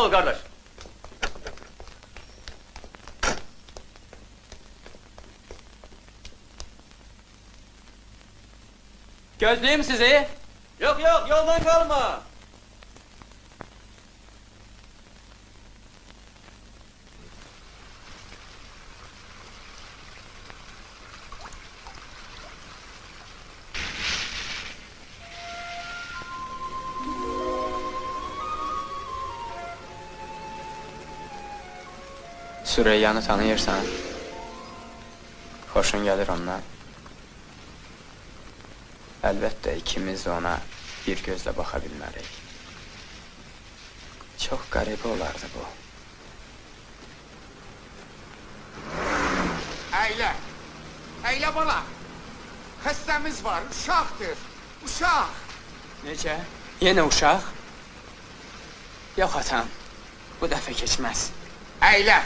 ol qardaş. Gözleyeyim sizi. Yok yok, yoldan kalma. Süreyyanı tanıyırsan, xoşun gəlir ondan. Əlbəttə ikimiz ona bir gözlə baxa bilmərik. Çox qəribə olardı bu. Əylə, əylə bala. Xəstəmiz var, uşaqdır, uşaq. Necə? Yenə uşaq? Yox atam, bu dəfə keçməz. Əylə,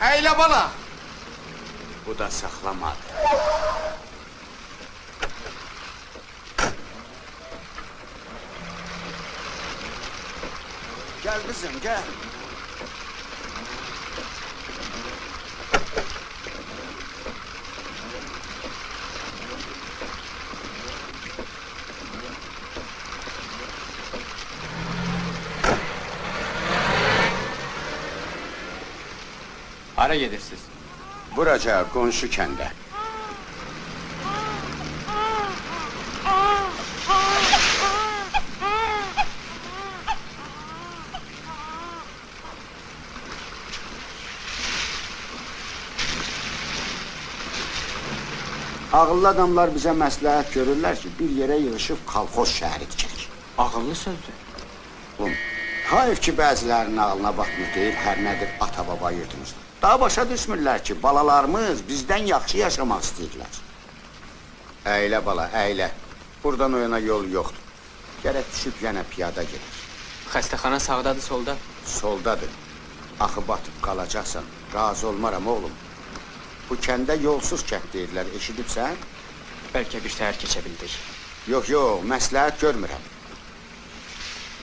əylə bala. Bu da saxlamadı. Gel kızım, gel. Hara gedirsiniz? Buraca, qonşu kəndə. Ağıllı adamlar bizə məsləhət görürlər ki, bir yerə yığışıb kalxoz şəhəri tikək. Ağıllı sözdür. Hayf ki, bəzilərinin ağlına batmır deyil, hər nədir ata-baba yurdumuzda. Daha başa düşmürlər ki, balalarımız bizdən yaxşı yaşamaq istəyirlər. Əylə bala, əylə. Buradan o yana yol yoxdur. Gərək düşüb yenə piyada gedir. Xəstəxana sağdadır, solda? Soldadır. Axı batıb qalacaqsan, razı olmaram oğlum. Bu kəndə yolsuz kənd deyirlər, eşidibsən? Bəlkə bir təhər keçə bildik. Yox, yox, məsləhət görmürəm.